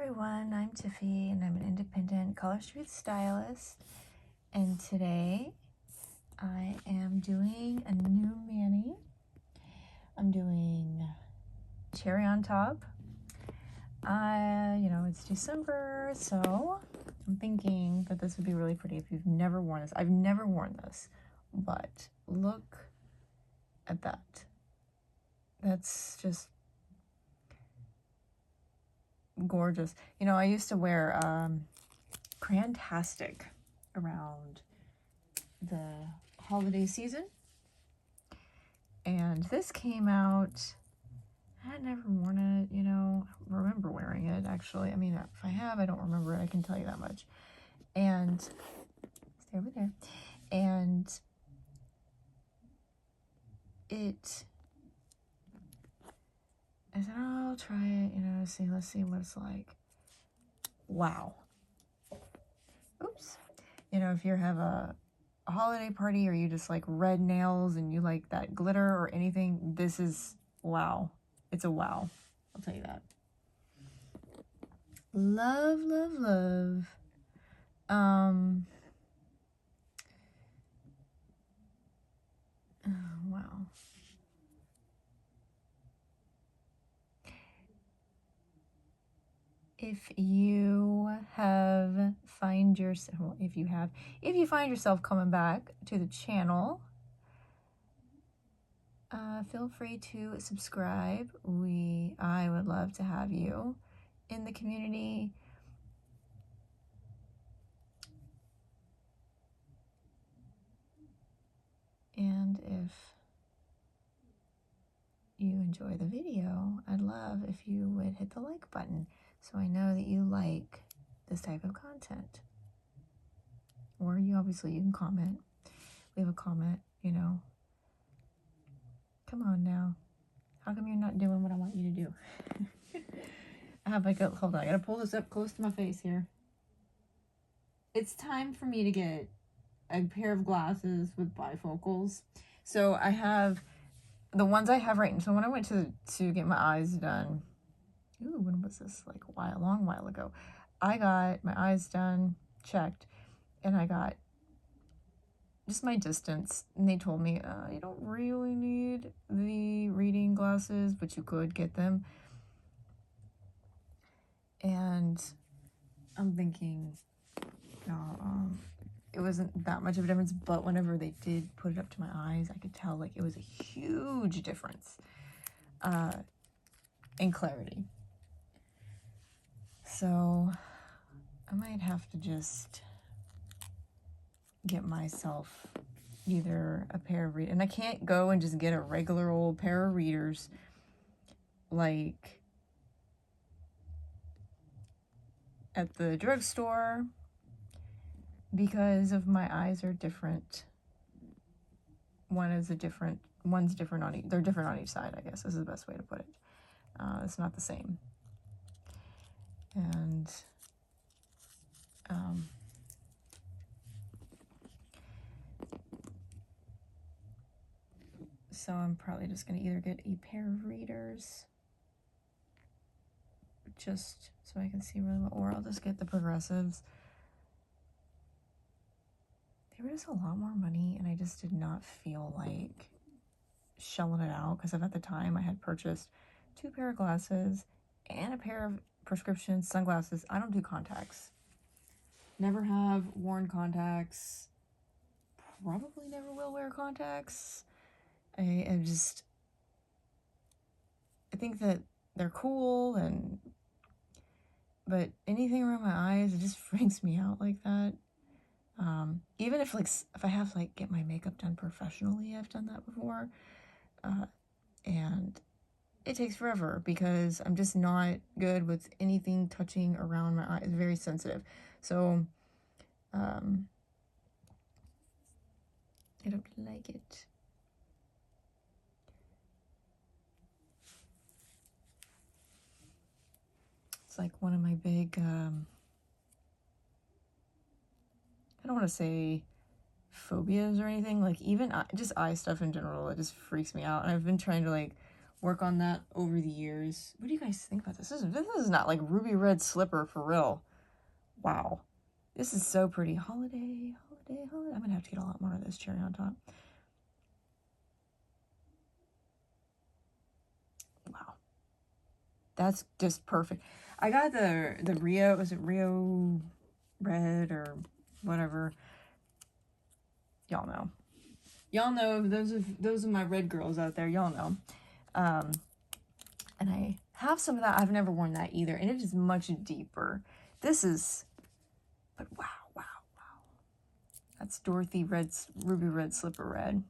everyone, I'm Tiffy and I'm an independent color street stylist, and today I am doing a new mani. I'm doing cherry on top. It's December, so I'm thinking that this would be really pretty if you've never worn this. I've never worn this, but look at that. That's just gorgeous. I used to wear Crantastic around the holiday season, and this came out. I had never worn it, I don't remember wearing it, actually. I mean, if I have, I don't remember it, I can tell you that much. And stay over there. And I said, I'll try it, let's see what it's like. Wow. Oops. If you have a holiday party or you just like red nails and you like that glitter or anything, this is wow. It's a wow. I'll tell you that. Love, love, love. Oh, wow. If you find yourself coming back to the channel, feel free to subscribe. I would love to have you in the community. And if you enjoy the video, I'd love if you would hit the like button so I know that you like this type of content. Or you can comment. Leave a comment, Come on now. How come you're not doing what I want you to do? Hold on, I gotta pull this up close to my face here. It's time for me to get a pair of glasses with bifocals. So I have the ones I have right now. So when I went to get my eyes done, when was this? Like a long while ago. I got my eyes done, checked, and I got just my distance, and they told me, you don't really need the reading glasses, but you could get them. And I'm thinking, it wasn't that much of a difference, but whenever they did put it up to my eyes, I could tell like it was a huge difference in clarity. So I might have to just get myself either a pair of readers, and I can't go and just get a regular old pair of readers like at the drugstore, because of my eyes are different. One's different on each. They're different on each side, I guess. This is the best way to put it. It's not the same. And so I'm probably just going to either get a pair of readers just so I can see really well, or I'll just get the progressives. They were just a lot more money, and I just did not feel like shelling it out, because at the time I had purchased 2 pair of glasses and a pair of prescription sunglasses. I don't do contacts. Never have worn contacts. Probably never will wear contacts. I think that they're cool, but anything around my eyes, it just freaks me out like that. Even if I have to get my makeup done professionally, I've done that before, and it takes forever because I'm just not good with anything touching around my eyes. It's very sensitive, so I don't like it. It's like one of my big I don't want to say phobias or anything, even just eye stuff in general, it just freaks me out. And I've been trying to work on that over the years. What do you guys think about this? This is not like ruby red slipper for real. Wow. This is so pretty. Holiday. I'm going to have to get a lot more of this cherry on top. Wow. That's just perfect. I got the Rio, was it Rio Red or whatever? Y'all know. Y'all know, those are my red girls out there. Y'all know. And I have some of that. I've never worn that either. And it is much deeper. This is, but wow. That's Dorothy Red's ruby red slipper red.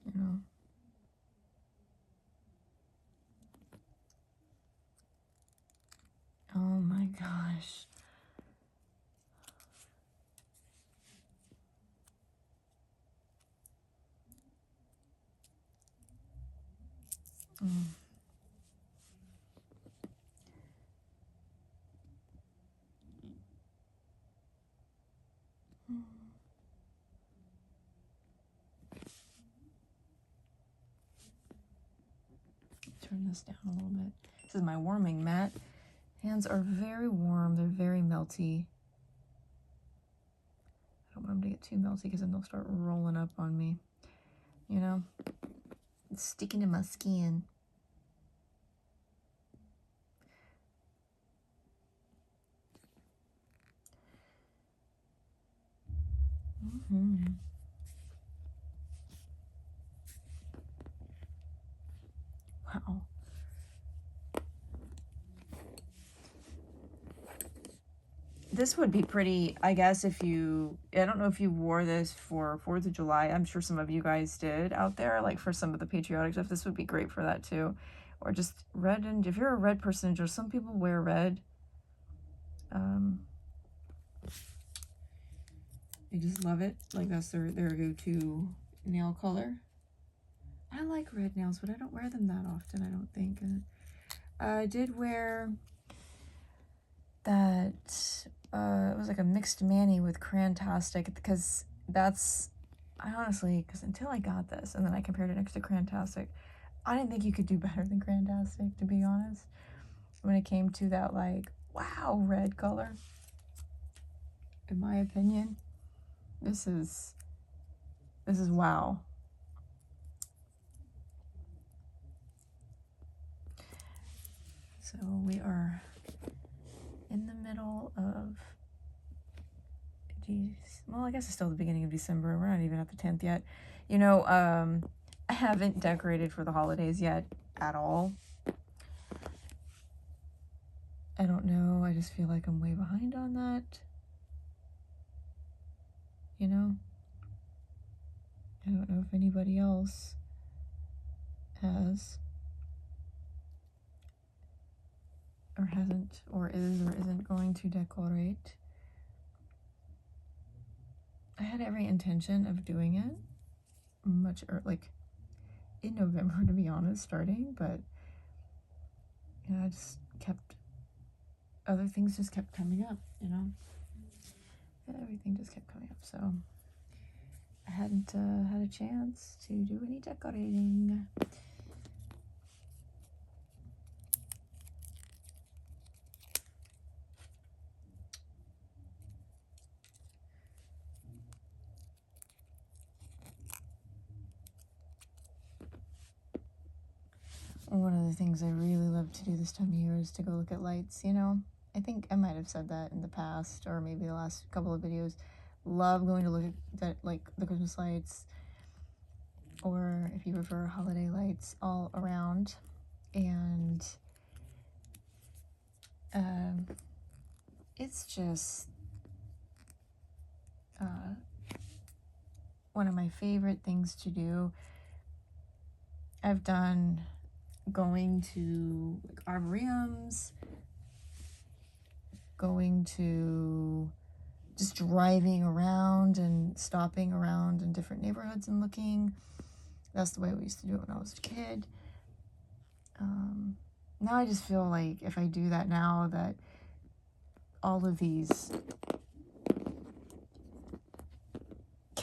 You know. Oh my gosh. Turn this down a little bit. This is my warming mat. Hands are very warm. They're very melty. I don't want them to get too melty because then they'll start rolling up on me. You know? It's sticking to my skin. Wow. This would be pretty, I guess, if you, I don't know if you wore this for 4th of July. I'm sure some of you guys did out there, like for some of the patriotic stuff. This would be great for that too. Or just red, and if you're a red person, just some people wear red. They just love it. Like that's their go-to nail color. I like red nails, but I don't wear them that often, I don't think. And I did wear that, it was like a mixed mani with Crantastic, because that's, I honestly, because until I got this, and then I compared it next to Crantastic, I didn't think you could do better than Crantastic, to be honest, when it came to that, like, wow, red color. In my opinion, this is wow. So we are in the middle of, well, I guess it's still the beginning of December. We're not even at the 10th yet. You know, I haven't decorated for the holidays yet at all. I don't know. I just feel like I'm way behind on that. You know? I don't know if anybody else has. Or hasn't, or is, or isn't going to decorate. I had every intention of doing it much earlier, like in November, to be honest, starting, but you know, I just kept, other things just kept coming up, you know, everything just kept coming up, so I hadn't had a chance to do any decorating. One of the things I really love to do this time of year is to go look at lights, you know. I think I might have said that in the past, or maybe the last couple of videos. Love going to look at that, like the Christmas lights, or if you prefer, holiday lights all around. And it's just one of my favorite things to do. I've done going to like arboreums, going to just driving around and stopping around in different neighborhoods and looking. That's the way we used to do it when I was a kid. Now I just feel like if I do that now, that all of these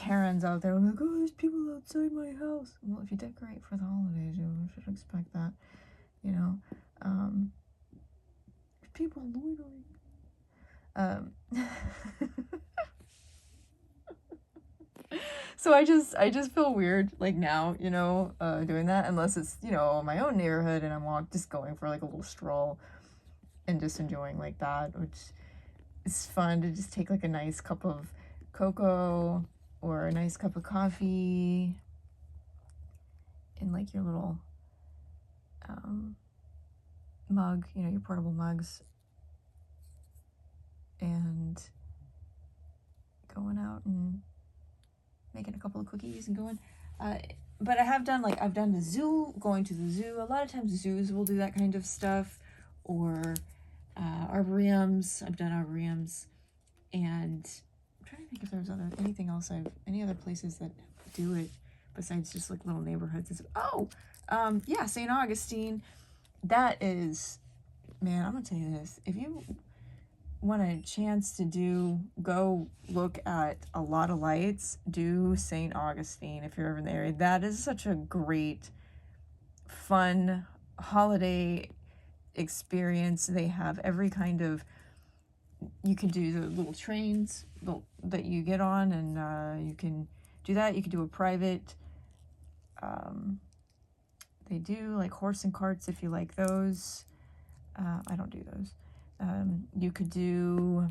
Karens out there like, oh, there's people outside my house. Well, if you decorate for the holidays, you should expect that, you know. People loitering. So I just feel weird like now, you know, doing that, unless it's, you know, my own neighborhood and I'm just going for like a little stroll and just enjoying like that, which is fun to just take like a nice cup of cocoa or a nice cup of coffee in like your little mug, you know, your portable mugs, and going out and making a couple of cookies and going. But I've done the zoo, going to the zoo. A lot of times zoos will do that kind of stuff, or arboreums. I've done arboreums, and I'm trying to think if there's anything else any other places that do it besides just like little neighborhoods. Yeah, St. Augustine. That is, man, I'm gonna tell you this. If you want a chance to go look at a lot of lights, do St. Augustine if you're ever in the area. That is such a great, fun holiday experience. They have every kind of, you can do the little trains that you get on, and you can do that. You can do a private, they do like horse and carts if you like those. I don't do those. You could do,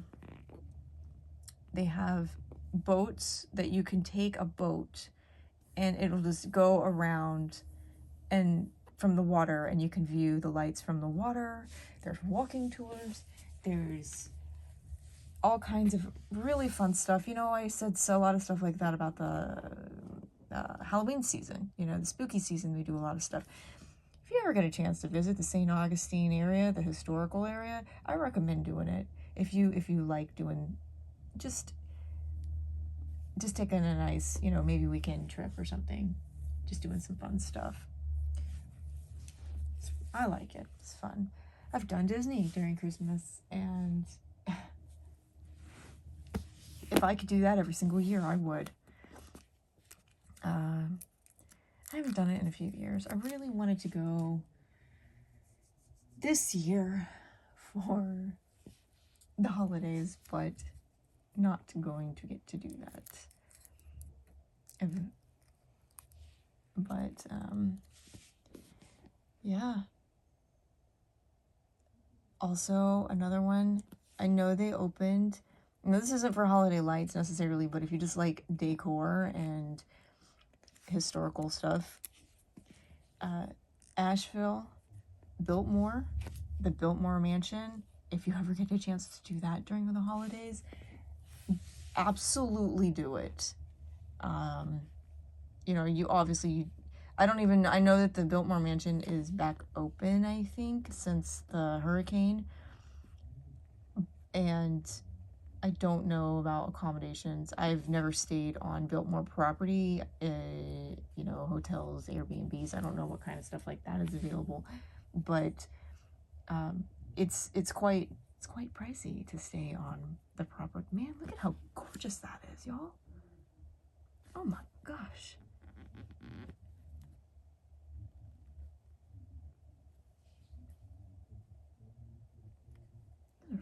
they have boats that you can take a boat and it'll just go around and from the water, and you can view the lights from the water. There's walking tours. There's all kinds of really fun stuff. You know, I said a lot of stuff like that about the Halloween season, you know, the spooky season. We do a lot of stuff. If you ever get a chance to visit the St. Augustine area, the historical area, I recommend doing it. If you like doing, just taking a nice, you know, maybe weekend trip or something, just doing some fun stuff. I like it. It's fun. I've done Disney during Christmas, and if I could do that every single year, I would. I haven't done it in a few years. I really wanted to go this year for the holidays, but not going to get to do that. But yeah. Also, another one, I know they opened, now this isn't for holiday lights necessarily, but if you just like decor and historical stuff, Asheville, Biltmore, the Biltmore Mansion, if you ever get a chance to do that during the holidays, absolutely do it. You know, I know that the Biltmore Mansion is back open, I think, since the hurricane, and I don't know about accommodations. I've never stayed on Biltmore property, you know, hotels, Airbnbs. I don't know what kind of stuff like that is available, but it's quite pricey to stay on the property. Man, look at how gorgeous that is, y'all. Oh my gosh.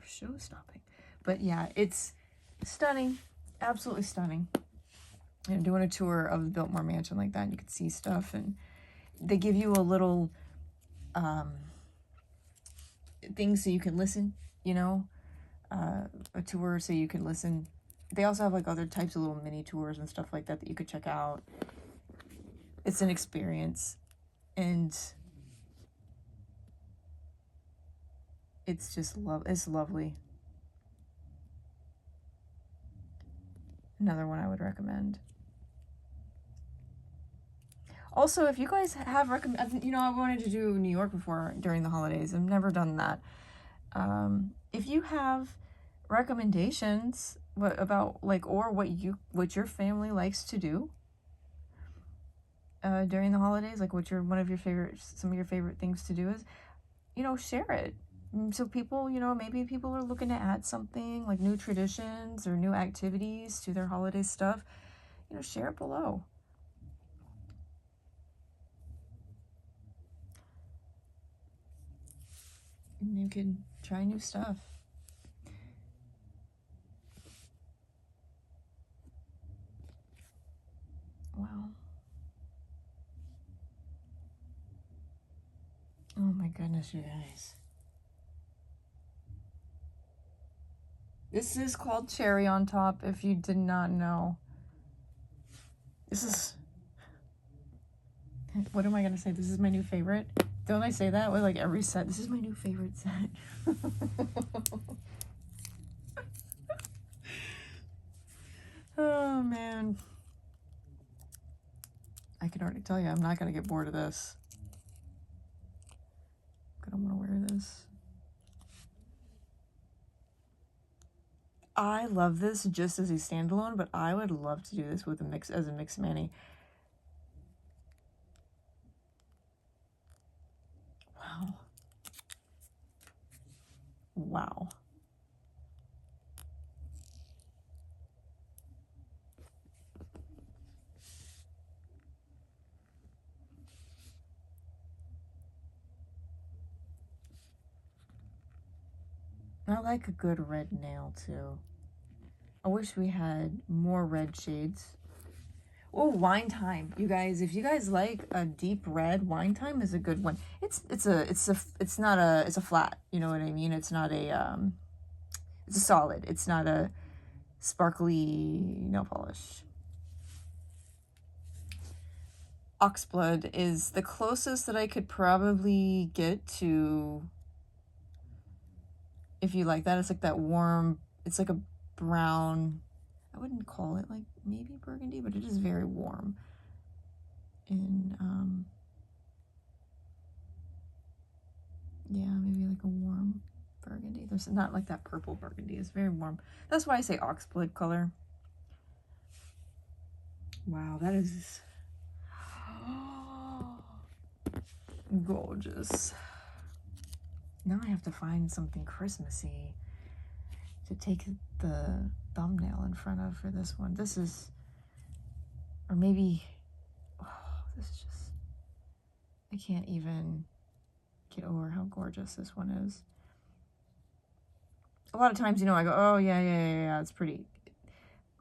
Show stopping. But yeah, it's stunning, absolutely stunning. And doing a tour of the Biltmore Mansion like that, and you can see stuff, and they give you a little thing so you can listen, you know, a tour so you can listen. They also have like other types of little mini tours and stuff like that that you could check out. It's an experience, and it's just it's lovely. Another one I would recommend. Also, if you guys have you know, I wanted to do New York before during the holidays. I've never done that. If you have recommendations about like, or what your family likes to do during the holidays, like what some of your favorite things to do is, you know, share it. So people, you know, maybe people are looking to add something like new traditions or new activities to their holiday stuff. you know, share it below. And you can try new stuff. Wow. Oh my goodness, you guys. This is called cherry on top, if you did not know. This is... What am I going to say? This is my new favorite. Don't I say that with like every set? This is my new favorite set. Oh, man. I can already tell you, I'm not going to get bored of this. I don't want to wear this. I love this just as a standalone, but I would love to do this with a mix as a mixed mani. Wow. Wow. I like a good red nail too. I wish we had more red shades. Oh, wine time, you guys! If you guys like a deep red, wine time is a good one. It's a flat. You know what I mean? It's not a it's a solid. It's not a sparkly nail polish. Oxblood is the closest that I could probably get to. If you like that, it's like that warm. It's like a brown. I wouldn't call it like maybe burgundy, but it is very warm. In yeah, maybe like a warm burgundy. There's not like that purple burgundy. It's very warm. That's why I say oxblood color. Wow, that is gorgeous. Now I have to find something Christmassy to take the thumbnail in front of for this one. This is, or maybe, oh, this is just, I can't even get over how gorgeous this one is. A lot of times, you know, I go, oh yeah, it's pretty.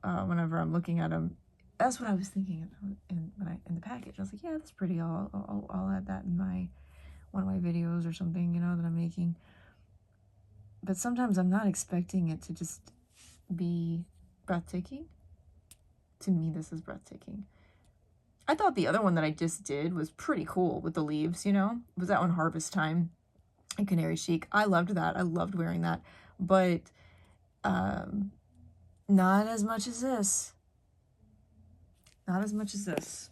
Whenever I'm looking at them, that's what I was thinking in the package. I was like, yeah, that's pretty. I'll add that in one of my videos or something, you know, that I'm making. But sometimes I'm not expecting it to just be breathtaking. To me, this is breathtaking. I thought the other one that I just did was pretty cool with the leaves, you know? Was that one Harvest Time and Canary Chic? I loved that. I loved wearing that. But not as much as this. Not as much as this.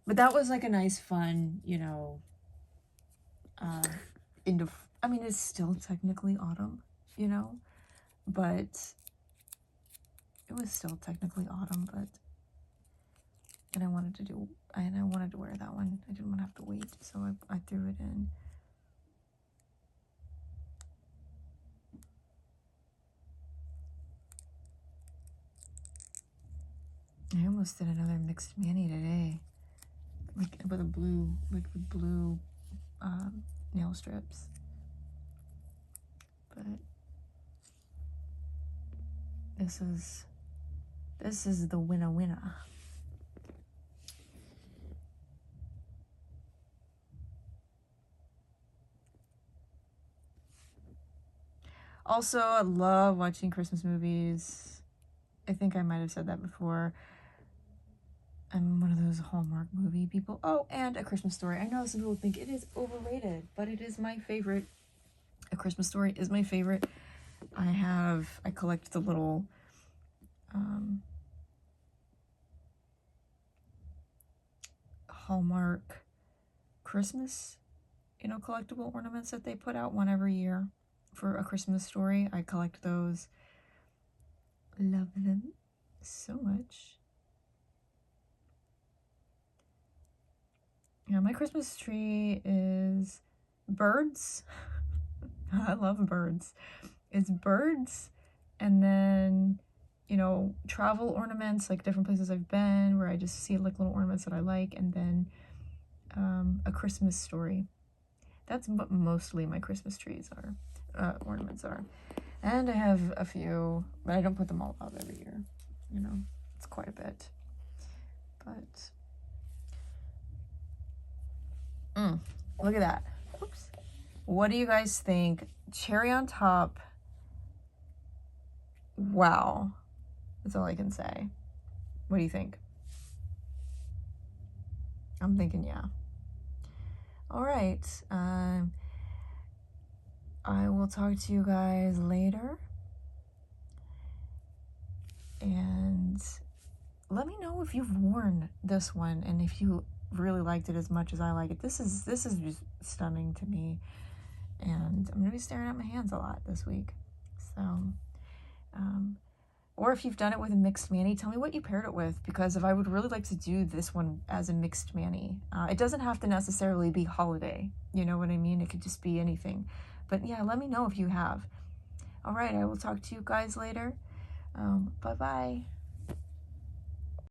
But that was like a nice, fun, you know, I mean, it's still technically autumn, you know, but it was still technically autumn, but, and I wanted to wear that one. I didn't want to have to wait, so I threw it in. I almost did another mixed mani today, like with blue nail strips, but this is the winner. Also, I love watching Christmas movies. I think I might have said that before. I'm one of those Hallmark movie people. Oh, and A Christmas Story. I know some people think it is overrated, but it is my favorite. A Christmas Story is my favorite. I collect the little Hallmark Christmas, you know, collectible ornaments that they put out one every year for A Christmas Story. I collect those. Love them so much. Yeah, my Christmas tree is birds. I love birds. It's birds And then, you know, travel ornaments, like different places I've been where I just see like little ornaments that I like. And then a Christmas story. That's what mostly my Christmas trees are, ornaments are. And I have a few, but I don't put them all out every year. You know, it's quite a bit. But, look at that. Oops. What do you guys think? Cherry on top. Wow. That's all I can say. What do you think? I'm thinking, yeah. All right. I will talk to you guys later. And let me know if you've worn this one and if you really liked it as much as I like it. This is just stunning to me. And I'm gonna be staring at my hands a lot this week. So, or if you've done it with a mixed mani, tell me what you paired it with, because if I would really like to do this one as a mixed mani. It doesn't have to necessarily be holiday, you know what I mean? It could just be anything. But yeah, let me know if you have. All right, I will talk to you guys later. Bye-bye.